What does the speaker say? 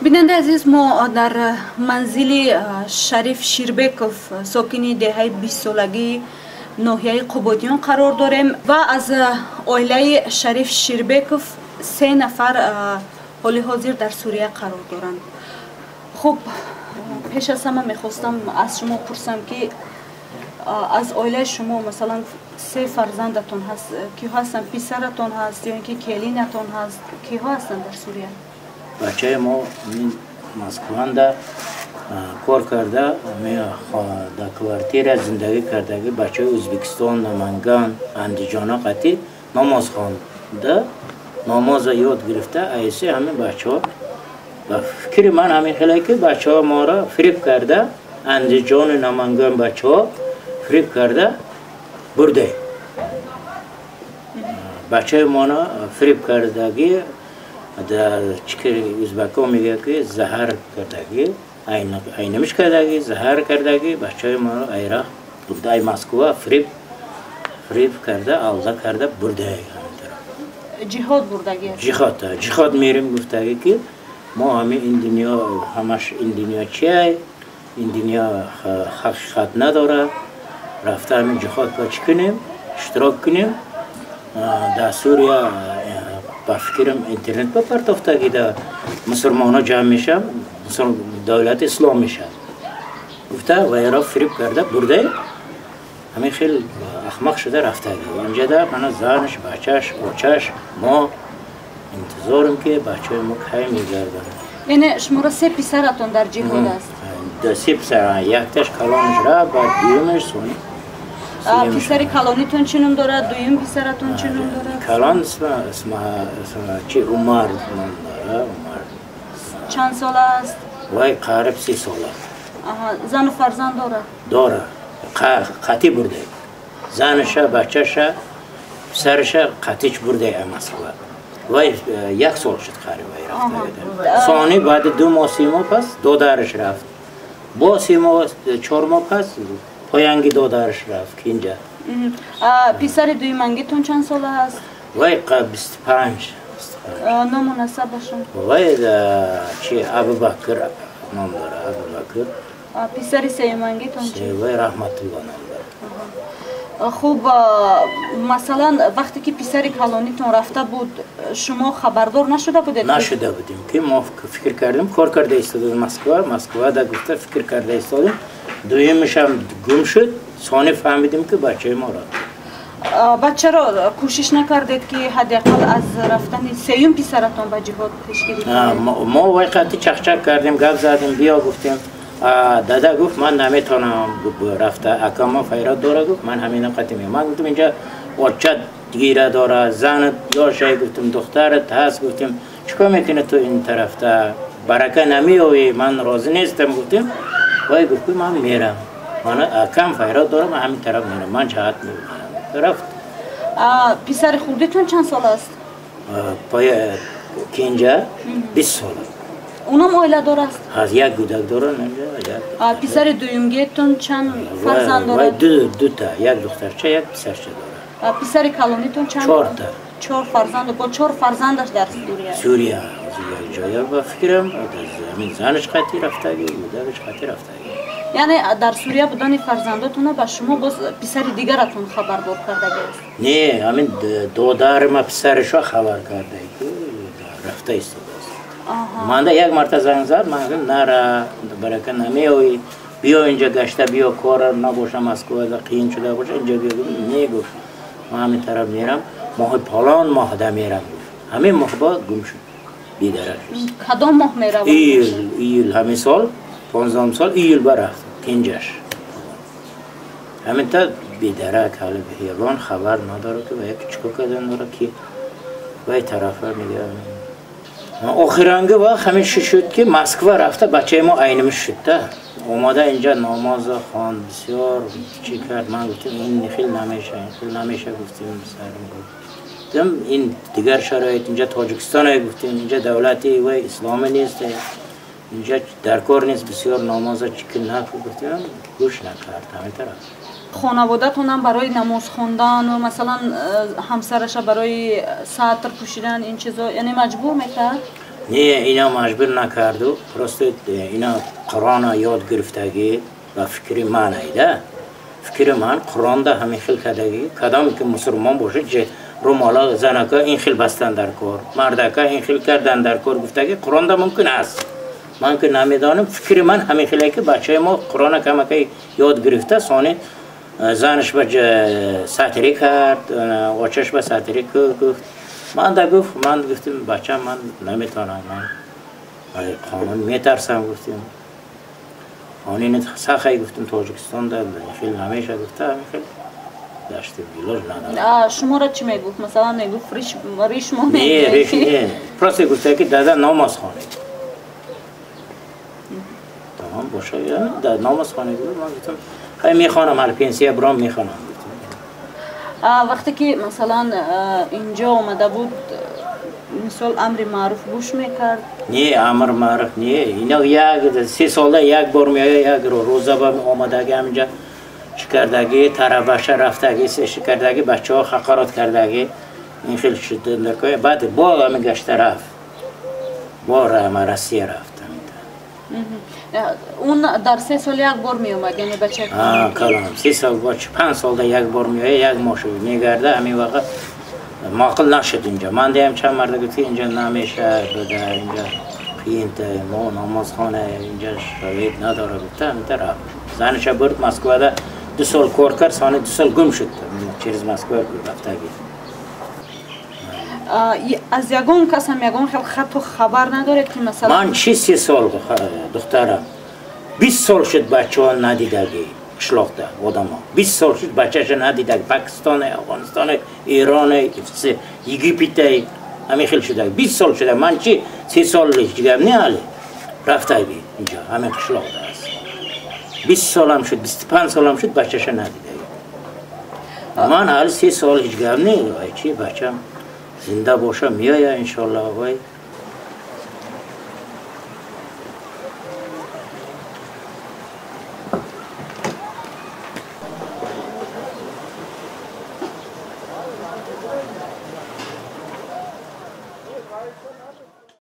بیننده عزیز، ما در منزل شریف شیربکوف ساکن دهه 20 سالگی ناحیه قبادیان قرار داریم و از عائله شریف شیربکوف 3 نفر حال حاضر در سوریه قرار دارند. خب پیش از همه میخواستم از شما پرسم که از عائله شما مثلا 3 فرزندتون هست، کیها هستن؟ پسرتون هست یا اینکه کلینتون هست؟ کیها هستن در سوریه؟ بچه ما مسکوانده کار کرده، در کوارتیر زندگی کرده. بچه ازبکستان، نمنگان، اندیجان قطعی نماز خوانده، نماز یاد گرفته. ایسی همین بچه ها و فکر من همین خیلی که بچه ها ما را فریب کرده، اندیجان نمنگان بچه ها فریب کرده برده. بچه ما را فریب کردگی در چکر ازبکا میگه که زهر کردگی، اینمش کردگی، زهر کردگی بچه ما رو ایران بوده، ای مسکو فریب کرده، آلده کرده برده. جهاد بردگی؟ جهاد میریم گفتگی که ما همه این دنیا، همش این دنیا چیه؟ این دنیا حقیقت نداره. رفته همین جهاد با چی کنیم؟ اشتراک کنیم. در سوریه با فکرم اینترنت با پرتافتگی در مسلمان ها جمع میشم، دولت اسلام میشم گفته و ایران فریب کرده برده. همین خیلی احمق شده رفتگی. اینجا در من زنش، بچهش، بچهش ما انتظارم که بچه ما کی میگردن. یعنی شما را 3 پسرتون در جهاد است؟ 3 پسر، یک تاش کلانش را بعد دیومش سونی. پسر کلانیتون چی نام داره؟ دویم پسرتون چی نام داره؟ کلان اسمه چی؟ عمر نام داره. عمر چند سال است؟ وای قریب 30 سال. زن و فرزند داره؟ داره. قطعی برده. زنش، بچهش، پسرش قطعیش برده مسکو. وای 1 سال شد قریب رفته. ثانی بعد 2 ماه 3 ماه پس دادرش رفت. با 3 ماه 4 ماه پس پایانگی دادرش رفت اینجا. پسر دویمنگیتون چند ساله هست؟ وای 25. نام و نسبشون؟ وای چی ابوبکر نام داره، ابوبکر. پسر سیمنگیتون چی؟ وای رحمت الله نام داره. خوب، مثلا وقتی که پسر کلانیتون رفته بود شما خبردار نشده بودید؟ نشده بودیم که ما فکر کردیم کار کرده ایستادیم مسکو دا گفته فکر کرده ایستادیم. دویمش هم گم شد. ثانی فهمیدیم که بچه ما را. بچه را کوشش نکردید که حداقل از رفتن 3 پسرتون به جهاد پیشگیری کنید؟ ما وقتی چخچک کردیم، گپ زدیم، بیا گفتیم. دادا گفت من نمیتونم رفته، اکاما فیرات داره. گفت من همین قطعی میام. من گفتم اینجا بچه گیره داره، زن یا شای گفتم دخترت هست. گفتیم چیکار میکنه تو این طرف تا برکه نمیوی؟ من راضی نیستم. گفتیم وای گفت من میرم، من اکام فیرات دارم، من همین طرف میرم، من جهاد میرم. رفت. پسر خودتون چند سال است؟ پای اینجا 20 سال. اونم عائله دار است؟ از یک کودک داره. پسر دویمگیتون چند فرزند داره؟ دو تا، یک دخترچه یک پسرچه داره. پسر کلانیتون چند؟ 4 تا. 4 فرزند. با 4 فرزندش در سوریه از یک جایی با فکرم همین زنش قطعی رفتگی، بودرش قطعی رفتگی. یعنی در سوریه بودن فرزنداتون به شما باز پسر دیگرتون خبردار کرده است؟ نه، همین دادر ما پسرشو خبر کرده که رفته است. من یک مرتبه زنگ زد، من گفتم نره برکه نمیوی، بیا اینجا گشته، بیا کار نباشه، مسکو قین شده باشه اینجا بیا. نه گفت من همین طرف میرم، ماه پالان ماه ده میرم. همین ماه بعد گم شد، بیدرک شد. کدام ماه میرم؟ ایل همین سال 15 سال ایل برفت اینجاش. همین تا بیدرک حالا به یگان خبر نداره که با یک چکو کردن داره که بای طرفه میگه. آخرانگه وقت همیشه شد که مسکو رفته، بچه ما اینمش شده اومده اینجا نماز خواند، بسیار چی کرد. من گفتم این خیلی نمیشه گفتیم سرم گفت این دیگر شرایط اینجا تاجیکستان گفتیم اینجا دولتی و اسلامی نیست، اینجا در کار نیست، بسیار نماز چی نکرد. گفتیم گوش نکرد. همین طرف خانواده‌تون هم برای نماز خواندن و مثلا همسرش برای ساتر پوشیدن این چیزا یعنی مجبور میکرد؟ نه اینا مجبور نکردو پرست اینا قرآن یاد گرفتگی و فکر من ایده فکر من قرآن ده همین خیل کدگی کدامی که مسلمان باشه چه رومالا زنکا این خیل بستن در کار مردکا این خیل کردن در کار گفتگی قرآن ده ممکن است من که نمیدانم فکر من همین خیلی که بچه ما قرآن کمکی یاد گرفته سانه زنش به ساتری کرد واچش به ساتری گفت من دا گفت من گفتیم بچه من نمیتونم من قانون میترسم گفتیم قانون سخی گفتیم تاجیکستان دا خیلی نمیشه گفته همین خیلی داشتیم بیلوش ندارم شما را چی میگفت؟ مثلا میگفت ریش ما نه ریش نه پراستی گفته که داده نماز خانه تمام باشه یا نماز خانه گفت من گفتم خیلی میخوانم هر پنسیه برام میخوانم وقتی که مثلا اینجا آمده بود مثال امر معروف گوش میکرد؟ نه امر معروف نه اینا یک 3 ساله یک بار میایه یک روزه با آمدگی همینجا شکردگی تربشه رفتگی سش کردگی بچه ها خقارات کردگی این خیلی شده نکوی بعد با همه گشته رفت با رسیه رفت اون در 3 سال یک بار می اومد یعنی بچه کلام 3 سال بچه 5 سال ده یک بار میایه یک ماه شد میگرده همین وقت معقل نشد اینجا من دیم چند مرد گفتی اینجا نمیشه بده اینجا قیمته ما نماز خانه اینجا شاید نداره گفته همین طرف زنش برد مسکو ده 2 سال کار کرد سانه 2 سال گم شد چیز مسکو رفته از یگان کس هم یگان خط و خبر نداره که مثلا من 3 سال دخترم 20 سال شد بچه ها ندیدگی شلاخته آدم ها 20 سال شد بچه ها ندیدگی پاکستان افغانستان ایران یگیپت همین خیلی شده 20 سال شده من 3 سال جگم نه حاله رفته بی اینجا همین شلاخته است 20 سالم شد 25 سالم شد بچه ها ندیدگی من حال 3 سال جگم نه چی بچه زنده باشه میایه انشالله وای